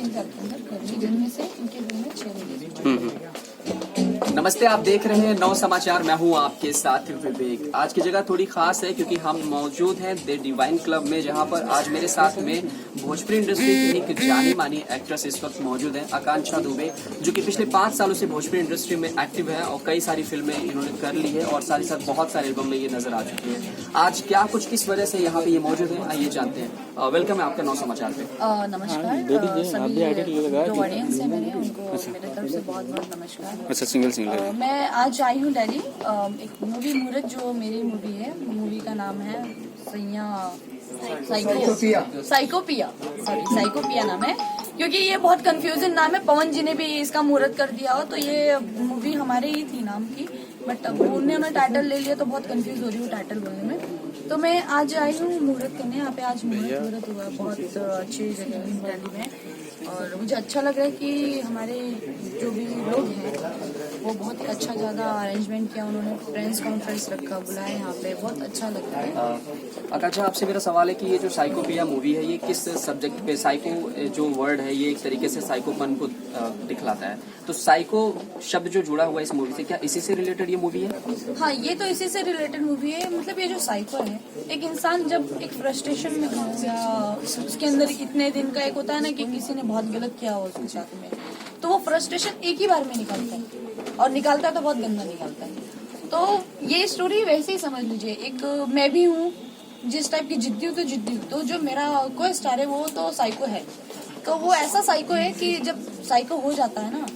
साल के अंदर कर ली, जिनमें से इनके दिन में 6 रिलीज। नमस्ते, आप देख रहे हैं 9 समाचार। मैं हूं आपके साथ विवेक। आज की जगह थोड़ी खास है क्योंकि हम मौजूद हैं द डिवाइन क्लब में, जहां पर आज मेरे साथ में भोजपुरी इंडस्ट्री की एक जानी मानी एक्ट्रेस इस वक्त मौजूद है, आकांक्षा दुबे, जो कि पिछले 5 सालों से भोजपुरी इंडस्ट्री में एक्टिव है और कई सारी फिल्में इन्होंने कर ली है और साथ ही साथ बहुत सारे एल्बम में ये नजर आ चुकी है। आज क्या कुछ किस वजह से यहाँ पे ये मौजूद है, आइए जानते हैं। वेलकम है आपका 9 समाचार पे। नमस्कार सभी जो ऑडियंस है मेरे, उनको मेरे तरफ से बहुत बहुत नमस्कार। अच्छा, सिंगल मैं आज आई हूँ दिल्ली, एक मूवी मुहूर्त जो मेरी मूवी है, मूवी का नाम है साइकोपिया नाम है, क्योंकि ये बहुत कंफ्यूजन नाम है। पवन जी ने भी इसका मुहूर्त कर दिया हो, तो ये मूवी हमारे ही थी नाम की, बट अब उन्होंने टाइटल ले लिया तो बहुत कंफ्यूज हो रही हूँ टाइटल बोलने में। तो मैं आज आई हूँ मुहूर्त करने, यहाँ पे आज मुहूर्त हुआ बहुत अच्छी जगह दिल्ली में, और मुझे अच्छा लग रहा है कि हमारे जो भी लोग हैं वो बहुत ही अच्छा ज़्यादा अरेंजमेंट किया उन्होंने, प्रेस कॉन्फ्रेंस रखा, बुलाया यहाँ पे, बहुत अच्छा लग रहा है। आकांक्षा, आपसे मेरा सवाल है कि ये जो साइकोपिया मूवी है, ये किस सब्जेक्ट पे, साइको जो वर्ड है ये एक तरीके से साइकोपन को दिखलाता है, तो साइको शब्द जो जुड़ा हुआ है इस मूवी से, क्या इसी से रिलेटेड ये मूवी है? हाँ, ये तो इसी से रिलेटेड मूवी है। मतलब ये जो साइको है, एक इंसान जब एक फ्रस्ट्रेशन में हो या उसके अंदर इतने दिन का एक होता है ना कि किसी ने बहुत गलत किया हो उसके साथ में, तो वो फ्रस्ट्रेशन एक ही बार में निकलता है, और निकालता है तो बहुत गंदा निकालता है। तो ये स्टोरी वैसे ही समझ लीजिए, एक मैं भी हूँ जिस टाइप की जिद्दी हूँ, तो जो मेरा को स्टार है वो तो साइको है। तो वो ऐसा साइको है कि जब साइको हो जाता है ना,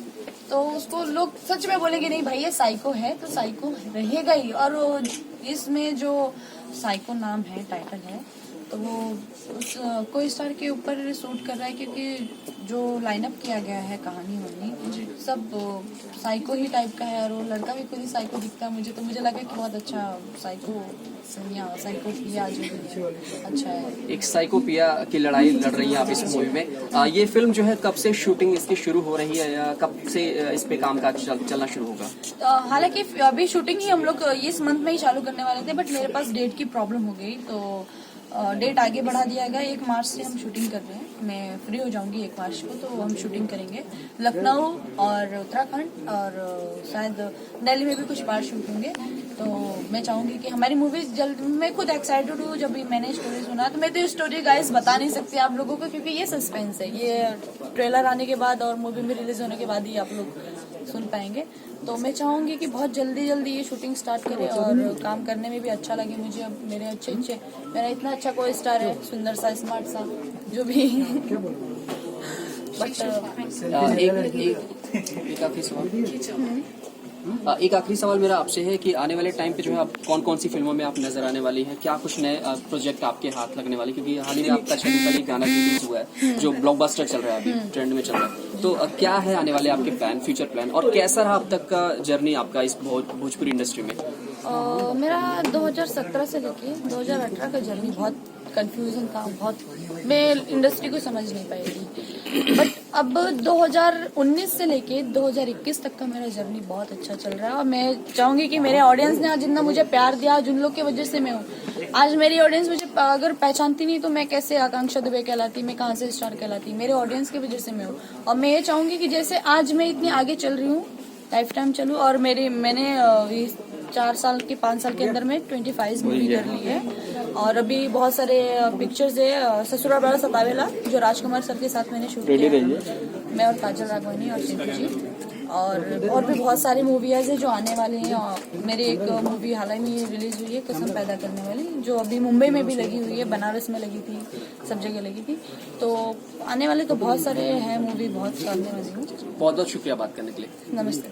तो उसको लोग सच में बोलेंगे नहीं भाई ये साइको है, तो साइको रहेगा ही। और इसमें जो साइको नाम है, टाइटल है, तो वो उस को स्टार के ऊपर शूट कर रहा है, क्योंकि जो लाइनअप किया गया है कहानी वानी सब साइको ही टाइप का है, और वो लड़का भी खुद ही साइको दिखता है मुझे, तो मुझे लगा कि बहुत अच्छा साइकोपिया जो है अच्छा है। एक साइकोपिया की लड़ाई लड़ रही है आप इस मूवी में। ये फिल्म जो है कब से शूटिंग इसकी शुरू हो रही है, या कब से इस पे काम काज चलना शुरू होगा? हालांकि अभी शूटिंग ही हम लोग इस मंथ में ही चालू करने वाले थे, बट मेरे पास डेट की प्रॉब्लम हो गई, तो डेट आगे बढ़ा दिया गया। 1 मार्च से हम शूटिंग कर रहे हैं, मैं फ्री हो जाऊंगी 1 मार्च को, तो हम शूटिंग करेंगे लखनऊ और उत्तराखंड, और शायद दिल्ली में भी कुछ बार शूट होंगे। तो मैं चाहूंगी कि हमारी मूवीज जल्द, मैं खुद एक्साइटेड हूँ। जब भी मैंने स्टोरी सुना, तो मैं तो स्टोरी गाइस बता नहीं सकती आप लोगों को, क्योंकि ये सस्पेंस है, ये ट्रेलर आने के बाद और मूवी में रिलीज होने के बाद ही आप लोग सुन पाएंगे। तो मैं चाहूंगी कि बहुत जल्दी ये शूटिंग स्टार्ट करे और काम करने में भी अच्छा लगे मुझे। अब मेरा इतना अच्छा कोई स्टार है, सुंदर सा, स्मार्ट सा, जो भी बट एक आखिरी सवाल मेरा आपसे है कि आने वाले टाइम पे जो है आप कौन कौन सी फिल्मों में आप नजर आने वाली हैं, क्या कुछ नए प्रोजेक्ट आपके हाथ लगने वाले, क्योंकि हाल ही में आपका छवि गाना रिलीज हुआ है जो ब्लॉकबस्टर चल रहा है, अभी ट्रेंड में चल रहा है, तो क्या है आने वाले आपके प्लान, फ्यूचर प्लान, और कैसा रहा अब तक का जर्नी आपका इस भोजपुरी इंडस्ट्री में? मेरा 2017 से लेके 2018 का जर्नी बहुत कंफ्यूजन था, बहुत मैं इंडस्ट्री को समझ नहीं पाई, बट अब 2019 से लेके 2021 तक का मेरा जर्नी बहुत अच्छा चल रहा है। और मैं चाहूंगी कि मेरे ऑडियंस ने आज जितना मुझे प्यार दिया, जिन लोग की वजह से मैं हूँ आज, मेरी ऑडियंस मुझे अगर पहचानती नहीं तो मैं कैसे आकांक्षा दुबे कहलाती, मैं कहाँ से स्टार कहलाती, मेरे ऑडियंस की वजह से मैं हूँ। और मैं ये चाहूंगी कि जैसे आज मैं इतनी आगे चल रही हूँ, लाइफ टाइम चलूँ, और मैंने 5 साल के अंदर में 25 मूवी कर ली है, और अभी बहुत सारे पिक्चर्स है। ससुराल बड़ा सतावेला जो राजकुमार सर के साथ मैंने शूट किया है, मैं और काजल राघवानी और चिंटू जी, और भी बहुत सारी मूवीज है जो आने वाली हैं। मेरी एक मूवी हाल ही में रिलीज हुई है, कसम पैदा करने वाली, जो अभी मुंबई में भी लगी हुई है, बनारस में लगी थी, सब जगह लगी थी। तो आने वाले तो बहुत सारे हैं मूवी, बहुत आने वाली हूँ। बहुत बहुत शुक्रिया बात करने के लिए। नमस्ते।